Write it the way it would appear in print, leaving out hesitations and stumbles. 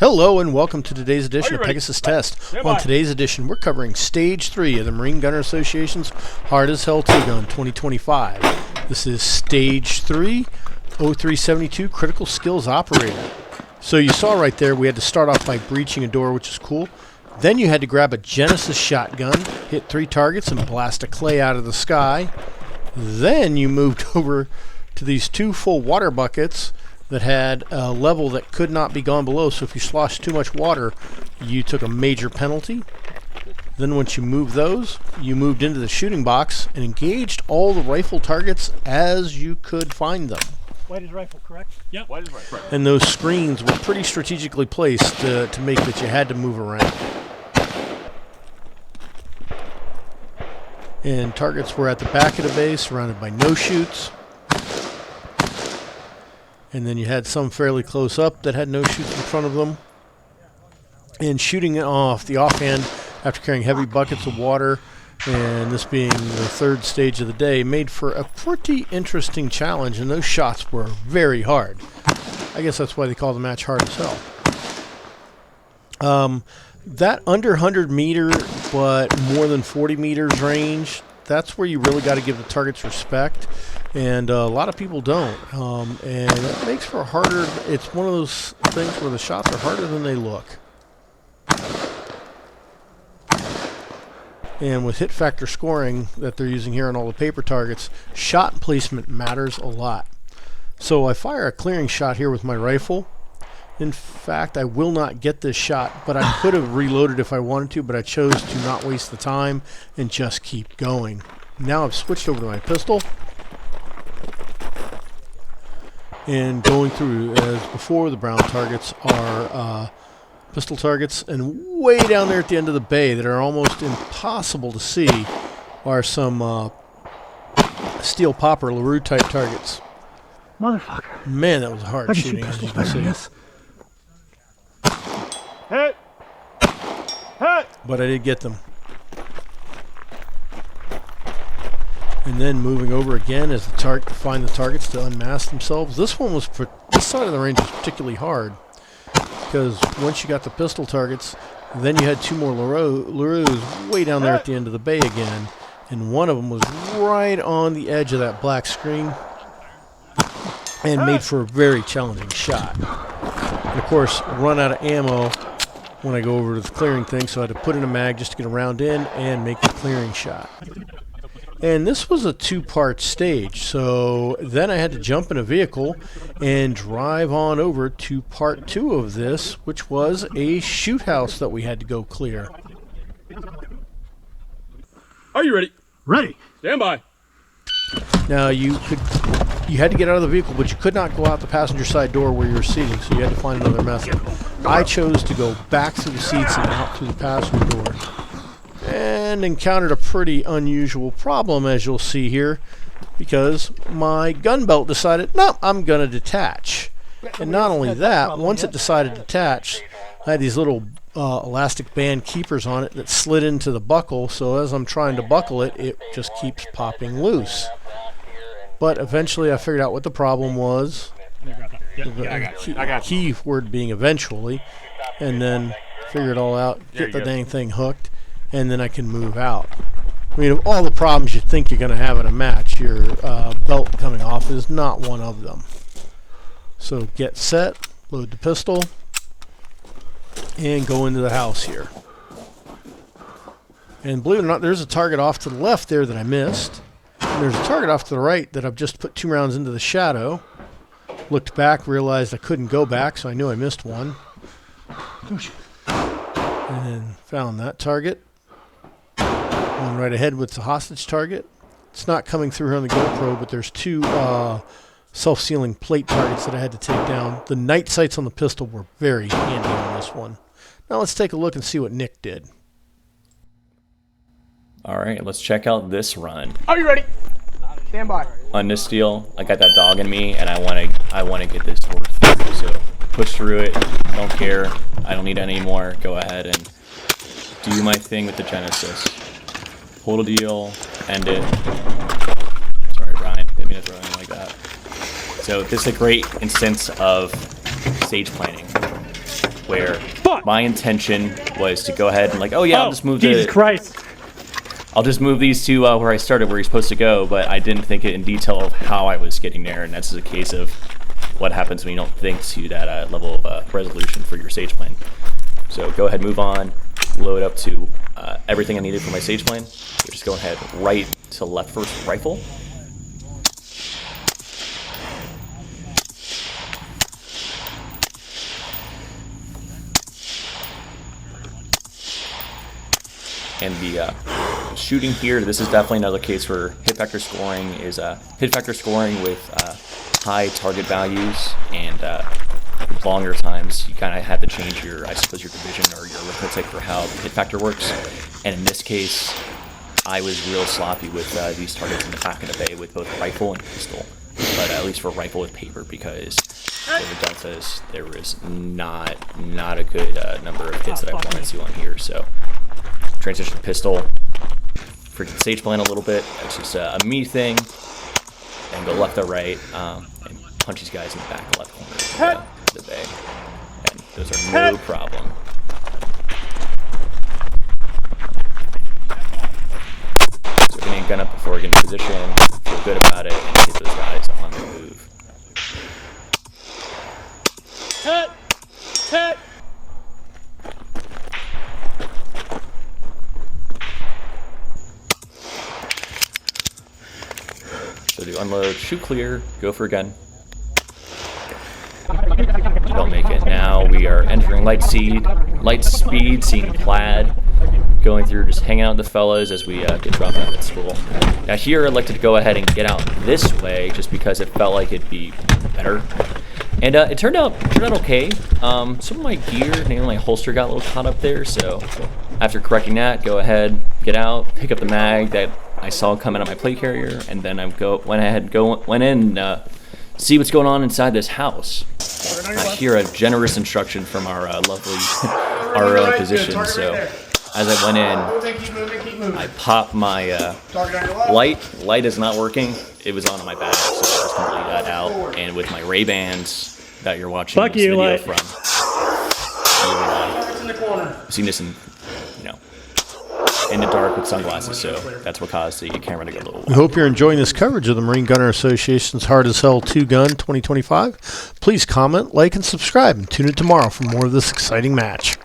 Hello and welcome to today's edition of Pegasus Test. On today's edition, we're covering Stage 3 of the Marine Gunner Association's Hard as Hell 2-Gun 2025. This is Stage 3, 0372 Critical Skills Operator. So you saw right there, we had to start off by breaching a door, which is cool. Then you had to grab a Genesis shotgun, hit 3 targets, and blast a clay out of the sky. Then you moved over to these 2 full water buckets that had a level that could not be gone below, so if you sloshed too much water, you took a major penalty. Then once you moved those, you moved into the shooting box and engaged all the rifle targets as you could find them. White is rifle, correct? Yep. White is rifle. And those screens were pretty strategically placed to make that you had to move around. And targets were at the back of the base, surrounded by no-shoots. And then you had some fairly close up that had no-shoots in front of them. And shooting it off the offhand after carrying heavy buckets of water, and this being the 3rd stage of the day, made for a pretty interesting challenge, and those shots were very hard. I guess that's why they call the match Hard as Hell. That under 100 meter but more than 40 meters range, that's where you really got to give the targets respect, and a lot of people don't, and it makes for a harder, it's one of those things where the shots are harder than they look. And with hit factor scoring that they're using here on all the paper targets, shot placement matters a lot. So I fire a clearing shot here with my rifle. In fact, I will not get this shot, but I could have reloaded if I wanted to, but I chose to not waste the time and just keep going. Now I've switched over to my pistol. And going through, as before, the brown targets are pistol targets, and way down there at the end of the bay that are almost impossible to see are some steel popper LaRue type targets. Motherfucker. Man, that was hard shooting, as you can see. Hit! Hit! But I did get them. And then moving over again as the target to find the targets to unmask themselves. This one was, this side of the range was particularly hard, because once you got the pistol targets, then you had 2 more LaRues way down there at the end of the bay again, and one of them was right on the edge of that black screen and made for a very challenging shot. And of course, run out of ammo when I go over to the clearing thing, so I had to put in a mag just to get a round in and make the clearing shot. And this was a 2-part stage, so then I had to jump in a vehicle and drive on over to part 2 of this, which was a shoot house that we had to go clear. Are you ready? Ready. Stand by. Now you had to get out of the vehicle, but you could not go out the passenger side door where you were seating, so you had to find another method. I chose to go back through the seats and out through the passenger door, and encountered a pretty unusual problem, as you'll see here, because my gun belt decided, no, I'm going to detach. And not only that, once it decided to detach, I had these little elastic band keepers on it that slid into the buckle, so as I'm trying to buckle it, it just keeps popping loose. But eventually I figured out what the problem was, the key word being eventually, and then figure it all out, get the dang thing hooked, and then I can move out. I mean, of all the problems you think you're going to have in a match, your belt coming off is not one of them. So get set, load the pistol, and go into the house here. And believe it or not, there's a target off to the left there that I missed. And there's a target off to the right that I've just put 2 rounds into the shadow. Looked back, realized I couldn't go back, so I knew I missed one. And then found that target. One right ahead with the hostage target. It's not coming through here on the GoPro, but there's 2 self-sealing plate targets that I had to take down. The night sights on the pistol were very handy on this one. Now let's take a look and see what Nick did. All right, let's check out this run. Are you ready? Stand by. On this deal, I got that dog in me, and I want to get this horse through. So push through it. Don't care. I don't need any more. Go ahead and do my thing with the Genesis. Hold a deal. End it. Sorry, Brian. Didn't mean to throw anything like that. So this is a great instance of stage planning. where my intention was to go ahead and like, oh yeah, I'll just move Jesus Christ. I'll just move these to where I started, where you're supposed to go, but I didn't think it in detail of how I was getting there, and that's a case of what happens when you don't think to that level of resolution for your stage plane. So go ahead, move on, load up to everything I needed for my stage plane. So just go ahead, right to left first rifle. And the shooting here, this is definitely another case where hit factor scoring is hit factor scoring with high target values and longer times. You kind of have to change your, I suppose, your division or your arithmetic for how the hit factor works. And in this case, I was real sloppy with these targets in the back of the bay with both rifle and pistol. But at least for rifle with paper, because for the deltas, there was not a good number of hits that I wanted to on here. So transition to pistol, freaking stage plan a little bit. That's just a me thing. And go left or right, and punch these guys in the back left corner of the bay. And those are no problem. So getting a gun up before getting in position, feel good about it, and get those guys on the move. Hit! Hit! So do unload, shoot clear, go for a gun. Don't make it. Now we are entering light speed, seeing plaid, going through, just hanging out with the fellas as we get dropped out at school. Now here I'd like to go ahead and get out this way, just because it felt like it'd be better. And it turned out okay. Some of my gear, namely my holster, got a little caught up there. So after correcting that, go ahead, get out, pick up the mag that I saw come out of my plate carrier, and then I went in, see what's going on inside this house. I hear a generous instruction from our lovely RO position. So as I went in, I popped my light is not working. It was on my back, so I was completely that out. And with my Ray-Bans that you're watching this video from, you've seen this in the dark with sunglasses, so that's what caused the camera to go a little wild. We hope you're enjoying this coverage of the Marine Gunner Association's Hard as Hell 2 Gun 2025. Please comment, like, and subscribe, and tune in tomorrow for more of this exciting match.